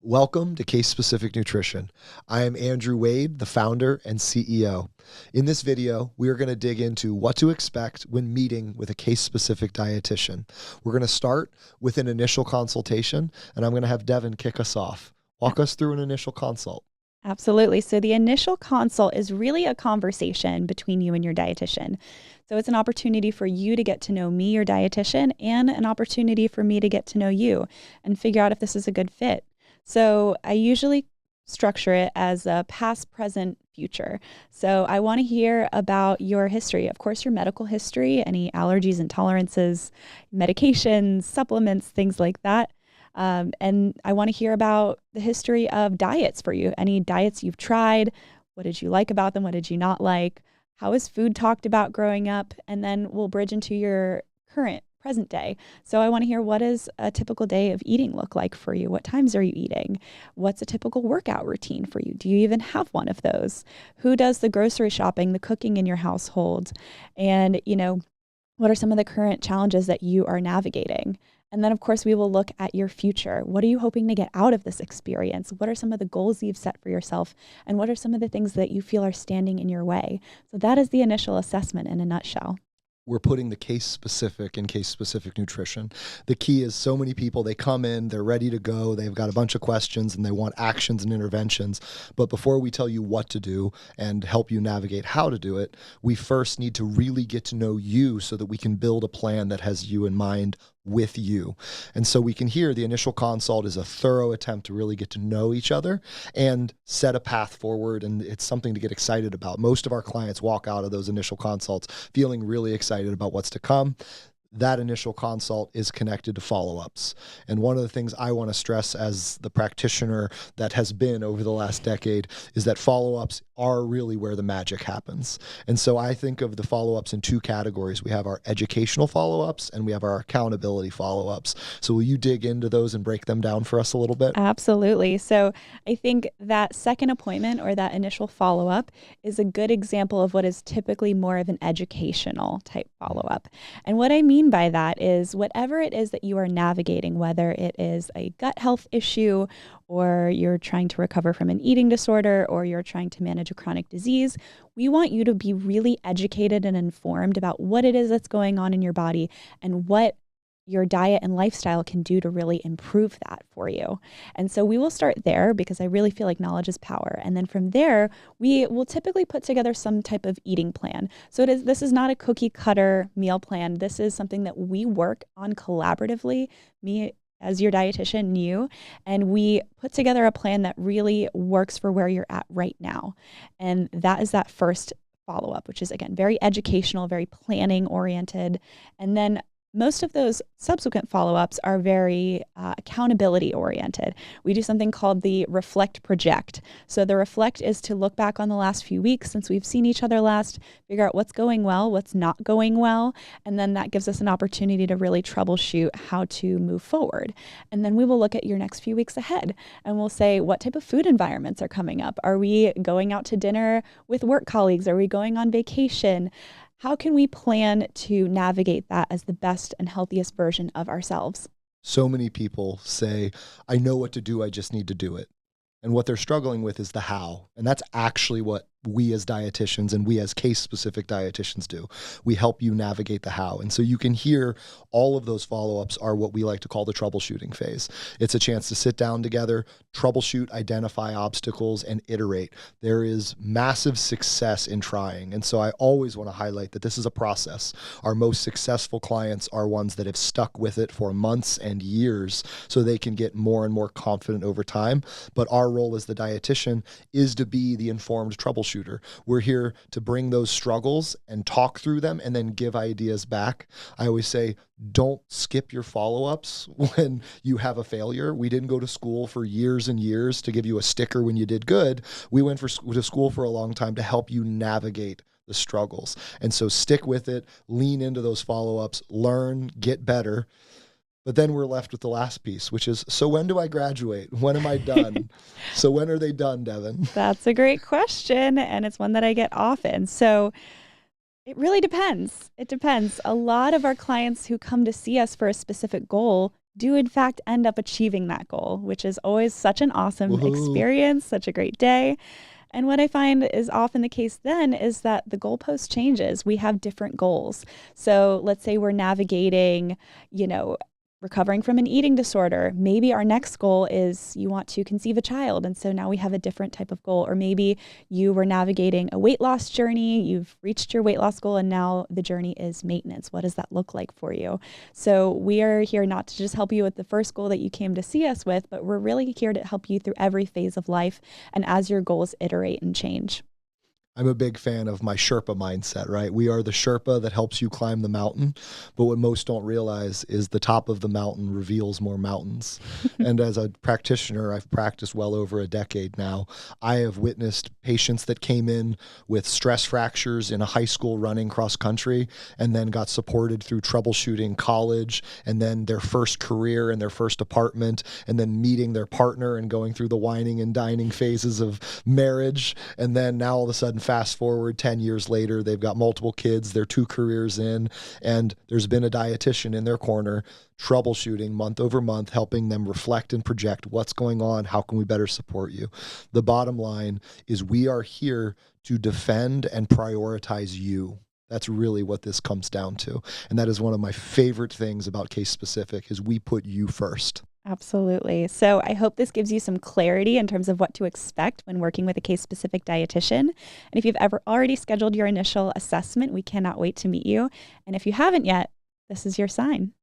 Welcome to Case Specific Nutrition. I am Andrew Wade, the founder and CEO. In this video, we are going to dig into what to expect when meeting with a case-specific dietitian. We're going to start with an initial consultation, and I'm going to have Devin kick us off. Walk us through an initial consult. Absolutely. So the initial consult is really a conversation between you and your dietitian. So it's an opportunity for you to get to know me, your dietitian, and an opportunity for me to get to know you and figure out if this is a good fit. So I usually structure it as a past, present, future. So I want to hear about your history. Of course, your medical history, any allergies, intolerances, medications, supplements, things like that. And I want to hear about the history of diets for you. Any diets you've tried, what did you like about them? What did you not like? How is food talked about growing up? And then we'll bridge into your present day. So I want to hear, what does a typical day of eating look like for you? What times are you eating? What's a typical workout routine for you? Do you even have one of those? Who does the grocery shopping, the cooking in your household? And, what are some of the current challenges that you are navigating? And then, of course, we will look at your future. What are you hoping to get out of this experience? What are some of the goals you've set for yourself? And what are some of the things that you feel are standing in your way? So that is the initial assessment in a nutshell. We're putting the case-specific in case-specific nutrition. The key is so many people, they come in, they're ready to go, they've got a bunch of questions and they want actions and interventions. But before we tell you what to do and help you navigate how to do it, we first need to really get to know you so that we can build a plan that has you in mind with you. And so we can hear the initial consult is a thorough attempt to really get to know each other and set a path forward. And it's something to get excited about. Most of our clients walk out of those initial consults feeling really excited about what's to come. That initial consult is connected to follow-ups. And one of the things I want to stress as the practitioner that has been over the last decade is that follow-ups are really where the magic happens. And so I think of the follow-ups in two categories. We have our educational follow-ups and we have our accountability follow-ups. So will you dig into those and break them down for us a little bit? Absolutely. So I think that second appointment or that initial follow-up is a good example of what is typically more of an educational type follow-up. And what I mean by that is whatever it is that you are navigating, whether it is a gut health issue or you're trying to recover from an eating disorder or you're trying to manage a chronic disease, we want you to be really educated and informed about what it is that's going on in your body and what your diet and lifestyle can do to really improve that for you. And so we will start there because I really feel like knowledge is power. And then from there, we will typically put together some type of eating plan. So this is not a cookie cutter meal plan. This is something that we work on collaboratively, me as your dietitian, you, and we put together a plan that really works for where you're at right now. And that is that first follow-up, which is, again, very educational, very planning oriented. And then most of those subsequent follow-ups are very accountability oriented. We do something called the reflect project. So the reflect is to look back on the last few weeks since we've seen each other last, figure out what's going well, what's not going well, and then that gives us an opportunity to really troubleshoot how to move forward. And then we will look at your next few weeks ahead and we'll say, what type of food environments are coming up? Are we going out to dinner with work colleagues? Are we going on vacation? How can we plan to navigate that as the best and healthiest version of ourselves? So many people say, I know what to do, I just need to do it. And what they're struggling with is the how. And that's actually what we as dietitians and we as case-specific dietitians do. We help you navigate the how. And so you can hear all of those follow-ups are what we like to call the troubleshooting phase. It's a chance to sit down together, troubleshoot, identify obstacles, and iterate. There is massive success in trying. And so I always want to highlight that this is a process. Our most successful clients are ones that have stuck with it for months and years so they can get more and more confident over time. But our role as the dietitian is to be the informed troubleshooter. We're here to bring those struggles and talk through them and then give ideas back. I always say, don't skip your follow-ups when you have a failure. We didn't go to school for years and years to give you a sticker when you did good. We went to school for a long time to help you navigate the struggles. And so stick with it, lean into those follow-ups, learn, get better. But then we're left with the last piece, which is, so when do I graduate? When am I done? So when are they done, Devin? That's a great question, and it's one that I get often. So it really depends. It depends. A lot of our clients who come to see us for a specific goal do in fact end up achieving that goal, which is always such an awesome Woohoo. experience, such a great day. And what I find is often the case then is that the goalpost changes. We have different goals. So let's say we're navigating, recovering from an eating disorder. Maybe our next goal is you want to conceive a child. And so now we have a different type of goal. Or maybe you were navigating a weight loss journey, you've reached your weight loss goal, and now the journey is maintenance. What does that look like for you? So we are here not to just help you with the first goal that you came to see us with, but we're really here to help you through every phase of life and as your goals iterate and change. I'm a big fan of my Sherpa mindset, right? We are the Sherpa that helps you climb the mountain. But what most don't realize is the top of the mountain reveals more mountains. And as a practitioner, I've practiced well over a decade now. I have witnessed patients that came in with stress fractures in a high school running cross country and then got supported through troubleshooting college and then their first career and their first apartment and then meeting their partner and going through the whining and dining phases of marriage. And then now all of a sudden, fast forward 10 years later, they've got multiple kids, they're 2 careers in, and there's been a dietitian in their corner troubleshooting month over month, helping them reflect and project what's going on, how can we better support you. The bottom line is we are here to defend and prioritize you. That's really what this comes down to. And that is one of my favorite things about Case Specific is we put you first. Absolutely. So I hope this gives you some clarity in terms of what to expect when working with a case-specific dietitian. And if you've ever already scheduled your initial assessment, we cannot wait to meet you. And if you haven't yet, this is your sign.